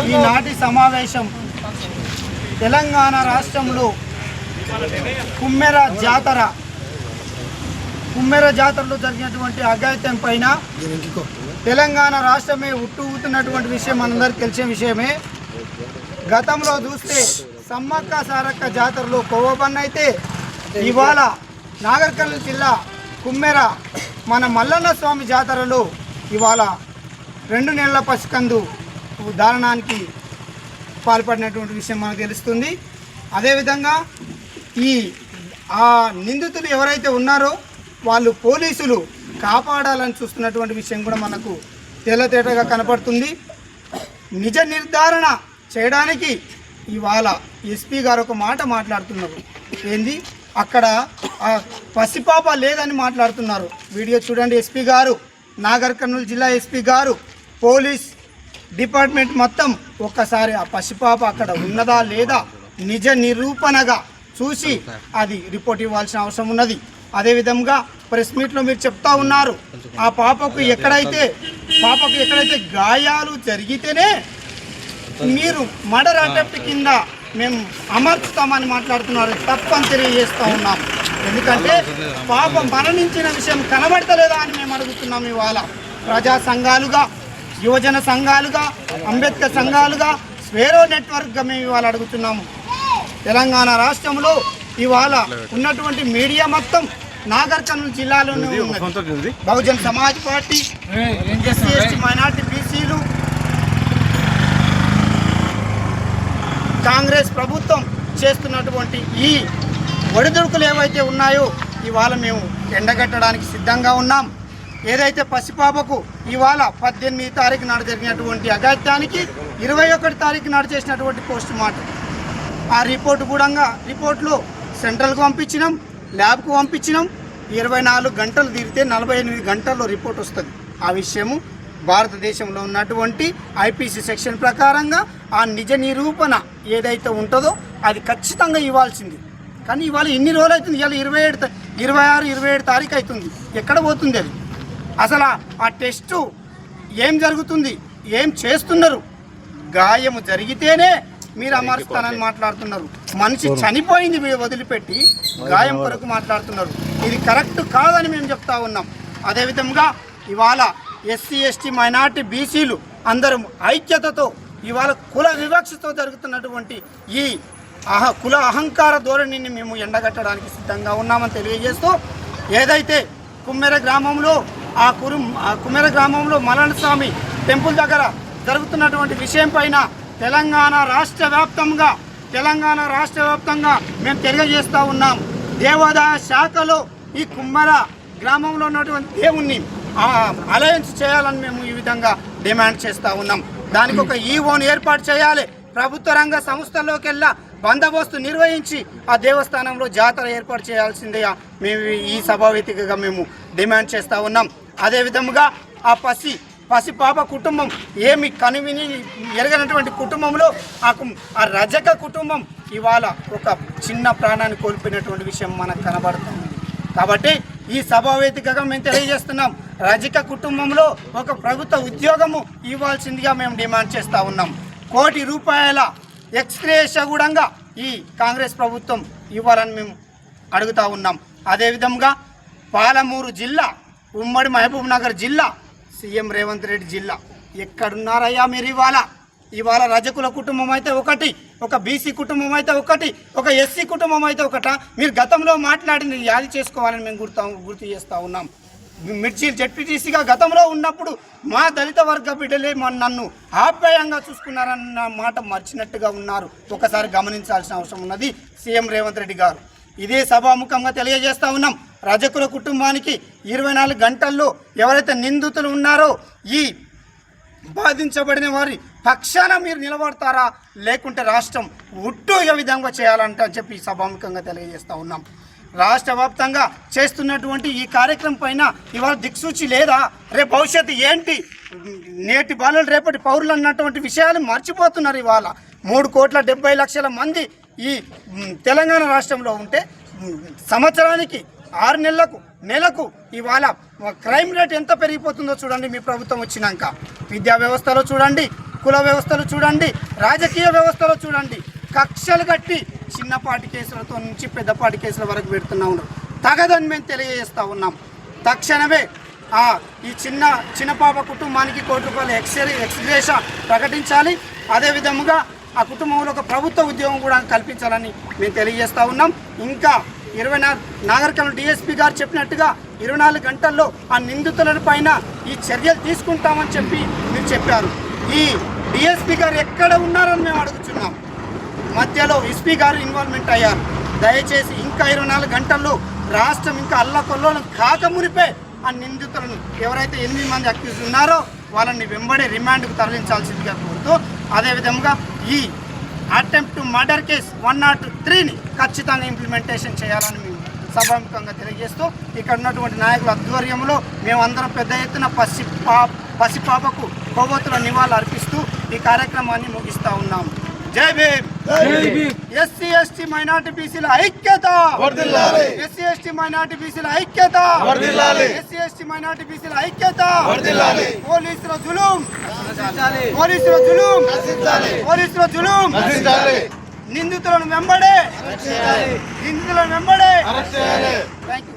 ఈనాటి సమావేశం తెలంగాణ రాష్ట్రంలో కుమ్మెర జాతరలో జరిగినటువంటి అఘాయిత్యం పైన తెలంగాణ రాష్ట్రమే ఊతున్నటువంటి విషయం మనందరికీ తెలిసే విషయమే. గతంలో చూస్తే సమ్మక్క సారక్క జాతరలో కొవ్వబన్న అయితే ఇవాళ నాగర్ కర్నూలు జిల్లా కుమ్మెర మన మల్లన్న స్వామి జాతరలో ఇవాళ 2 నెలల పసికందు దారుణానికి పాల్పడినటువంటి విషయం మనకు తెలుస్తుంది. అదేవిధంగా ఆ నిందితులు ఎవరైతే ఉన్నారో వాళ్ళు పోలీసులు కాపాడాలని చూస్తున్నటువంటి విషయం కూడా మనకు తేటగా కనపడుతుంది. నిజ నిర్ధారణ చేయడానికి ఇవాళ ఎస్పీ గారు ఒక మాట మాట్లాడుతున్నారు. ఏంది అక్కడ పసిపాప లేదని మాట్లాడుతున్నారు. వీడియో చూడండి. ఎస్పీ గారు, నాగర్ కర్నూలు జిల్లా ఎస్పీ గారు, పోలీస్ డిపార్ట్మెంట్ మొత్తం ఒక్కసారి ఆ పసిపాప అక్కడ ఉన్నదా లేదా నిజ నిరూపణగా చూసి అది రిపోర్ట్ ఇవ్వాల్సిన అవసరం ఉన్నది. అదేవిధంగా ప్రెస్ మీట్లో మీరు చెప్తా ఉన్నారు ఆ పాపకు ఎక్కడైతే గాయాలు జరిగితేనే మీరు మర్డర్ అటెంప్ట్ కింద మేము అమర్చుతామని మాట్లాడుతున్నారు. తప్పని తెలియజేస్తూ ఉన్నాం. ఎందుకంటే పాప మరణించిన విషయం కనబడతలేదా అని మేము అడుగుతున్నాం. ఇవాళ ప్రజా సంఘాలుగా, యువజన సంఘాలుగా, అంబేద్కర్ సంఘాలుగా, స్వేరో నెట్వర్క్గా మేము ఇవాళ అడుగుతున్నాము. తెలంగాణ రాష్ట్రంలో ఇవాళ ఉన్నటువంటి మీడియా మొత్తం నాగర్ కర్నూలు జిల్లాలోనే ఉన్నది. Bahujan Samaj party, SC ST minority బీసీలు, కాంగ్రెస్ ప్రభుత్వం చేస్తున్నటువంటి ఈ ఒడిదుడుకులు ఏవైతే ఉన్నాయో ఇవాళ మేము ఎండగట్టడానికి సిద్ధంగా ఉన్నాం. ఏదైతే పసిపాపకు ఇవాళ 18 తారీఖు నాడు జరిగినటువంటి అఘాయిత్యానికి 21 తారీఖు నాడు చేసినటువంటి పోస్ట్ మార్టం ఆ రిపోర్ట్లో సెంట్రల్కు పంపించినాం, ల్యాబ్కు పంపించినాం. 24 గంటలు తీరితే 48 గంటల్లో రిపోర్ట్ వస్తుంది. ఆ విషయము భారతదేశంలో ఉన్నటువంటి ఐపీసీ సెక్షన్ ప్రకారంగా ఆ నిజ నిరూపణ ఏదైతే ఉంటుందో అది ఖచ్చితంగా ఇవ్వాల్సింది. కానీ ఇవాళ ఎన్ని రోజులు అవుతుంది? ఇవాళ 26-27 తారీఖు అవుతుంది. ఎక్కడ పోతుంది అది? అసలు ఆ టెస్టు ఏం జరుగుతుంది, ఏం చేస్తున్నారు? గాయము జరిగితేనే మీరు అమరుస్తానని మాట్లాడుతున్నారు. మనిషి చనిపోయింది వదిలిపెట్టి గాయం కొరకు మాట్లాడుతున్నారు. ఇది కరెక్ట్ కాదని మేము చెప్తా ఉన్నాం. అదేవిధంగా ఇవాళ ఎస్సీ ఎస్టీ మైనార్టీ బీసీలు అందరం ఐక్యతతో ఇవాళ కుల వివక్షతో జరుగుతున్నటువంటి ఈ కుల అహంకార ధోరణిని మేము ఎండగట్టడానికి సిద్ధంగా ఉన్నామని తెలియజేస్తూ, ఏదైతే కుమ్మెర గ్రామంలో మల్లన్న స్వామి టెంపుల్ దగ్గర జరుగుతున్నటువంటి విషయం పైన తెలంగాణ రాష్ట్ర వ్యాప్తంగా మేము తెలియజేస్తూ ఉన్నాం. దేవాదాయ శాఖలో ఈ కుమ్మెర గ్రామంలో ఉన్నటువంటి దేవుణ్ణి అలయన్స్ చేయాలని మేము ఈ విధంగా డిమాండ్ చేస్తూ ఉన్నాం. దానికి ఒక ఈవోను ఏర్పాటు చేయాలి. ప్రభుత్వ రంగ సంస్థల్లోకెల్లా బందోబస్తు నిర్వహించి ఆ దేవస్థానంలో జాతర ఏర్పాటు చేయాల్సిందే మేము ఈ సభావేదికగా మేము డిమాండ్ చేస్తూ ఉన్నాం. అదేవిధంగా ఆ పసిపాప కుటుంబం ఏమి కనివిని ఎరగనటువంటి కుటుంబంలో ఆ రజక కుటుంబం ఇవాళ ఒక చిన్న ప్రాణాన్ని కోల్పోయినటువంటి విషయం మనకు కనబడుతుంది. కాబట్టి ఈ సభావేదికగా మేము తెలియజేస్తున్నాం, రజక కుటుంబంలో ఒక ప్రభుత్వ ఉద్యోగము ఇవ్వాల్సిందిగా మేము డిమాండ్ చేస్తూ ఉన్నాం. ₹1 కోటి ఎక్స్గ్రేషియా కూడా ఈ కాంగ్రెస్ ప్రభుత్వం ఇవ్వాలని మేము అడుగుతూ ఉన్నాం. అదేవిధంగా పాలమూరు జిల్లా, ఉమ్మడి మహబూబ్ నగర్ జిల్లా, సీఎం రేవంత్ రెడ్డి జిల్లా ఎక్కడున్నారయ్యా మీరు? ఇవాళ రజకుల కుటుంబం అయితే ఒకటి, ఒక బీసీ కుటుంబం అయితే ఒకటి, ఒక ఎస్సీ కుటుంబం అయితే ఒకట. మీరు గతంలో మాట్లాడింది యాది చేసుకోవాలని మేము గుర్తు చేస్తూ ఉన్నాం. మిర్చిల్ జెడ్పీటీసీగా గతంలో ఉన్నప్పుడు మా దళిత వర్గ బిడ్డలే నన్ను ఆప్యాయంగా చూసుకున్నారన్న మాట మర్చినట్టుగా ఉన్నారు. ఒకసారి గమనించాల్సిన అవసరం ఉన్నది సీఎం రేవంత్ రెడ్డి గారు. ఇదే సభాముఖంగా తెలియజేస్తూ ఉన్నాం, రజకుల కుటుంబానికి 24 గంటల్లో ఎవరైతే నిందితులు ఉన్నారో ఈ బాధించబడిన వారి పక్షాన మీరు నిలబడతారా, లేకుంటే రాష్ట్రం ఉట్టు ఏ విధంగా చేయాలంటే అని చెప్పి సభాముఖంగా తెలియజేస్తూ ఉన్నాం. రాష్ట్ర వ్యాప్తంగా చేస్తున్నటువంటి ఈ కార్యక్రమం పైన ఇవాళ దిక్సూచి లేదా, రేపు భవిష్యత్తు ఏంటి, నేటి బాలలు రేపటి పౌరులు అన్నటువంటి విషయాలు మర్చిపోతున్నారు. ఇవాళ 3,70,00,000 మంది ఈ తెలంగాణ రాష్ట్రంలో ఉంటే సంవత్సరానికి 6 నెలలకు నెలకు ఇవాళ క్రైమ్ రేట్ ఎంత పెరిగిపోతుందో చూడండి. మీ ప్రభుత్వం వచ్చినాక విద్యా వ్యవస్థలో చూడండి, కుల వ్యవస్థలో చూడండి, రాజకీయ వ్యవస్థలో చూడండి, కక్షలు కట్టి చిన్నపాటి కేసులతో నుంచి పెద్దపాటి కేసుల వరకు పెడుతూ ఉన్నారు. తగదని మేము తెలియజేస్తూ ఉన్నాం. తక్షణమే ఈ చిన్న పాప కుటుంబానికి ₹1 ఎక్స్గ్రేషా ప్రకటించాలి. అదేవిధంగా ఆ కుటుంబంలో ఒక ప్రభుత్వ ఉద్యోగం కూడా కల్పించాలని మేము తెలియజేస్తూ ఉన్నాం. ఇంకా 24 నాగరికల్ డిఎస్పీ గారు చెప్పినట్టుగా 24 గంటల్లో ఆ నిందితుల పైన ఈ చర్యలు తీసుకుంటామని చెప్పి మీరు చెప్పారు. ఈ డిఎస్పీ గారు ఎక్కడ ఉన్నారని మేము అడుగుతున్నాం. మధ్యలో ఎస్పీ గారు ఇన్వాల్వ్మెంట్ అయ్యారు. దయచేసి ఇంకా 24 గంటల్లో రాష్ట్రం ఇంకా అల్లకొల్లోలం కాకమునిపే ఆ నిందితులను ఎవరైతే 8 మంది అక్యూజ్ ఉన్నారో వాళ్ళని వెంబడే రిమాండ్కు తరలించాల్సిందిగా కోరుతూ, అదేవిధంగా ఈ అటెంప్ట్ టు మర్డర్ కేసు 103ని ఖచ్చితంగా ఇంప్లిమెంటేషన్ చేయాలని మేము సభాముఖంగా తెలియజేస్తూ, ఇక్కడ ఉన్నటువంటి నాయకుల ఆధ్వర్యంలో మేమందరం పెద్ద ఎత్తున పసిపాపకు కొవ్వొత్తుల నివాళులు అర్పిస్తూ ఈ కార్యక్రమాన్ని ముగిస్తూ ఉన్నాము. జై భీమ్. ఎస్సీ ఎస్టీ మైనార్టీ బీసీల ఐక్యత, ఎస్సీ ఎస్టీ మైనార్టీ బీసీల ఐక్యత, ఎస్సీ ఎస్టీ మైనార్టీ బీసీల ఐక్యత. పోలీసుల జులుం, పోలీసుల జులుం, పోలీసుల జులుం. నిందితులను వెంబడే, నిందితులను వెంబడే. Thank you.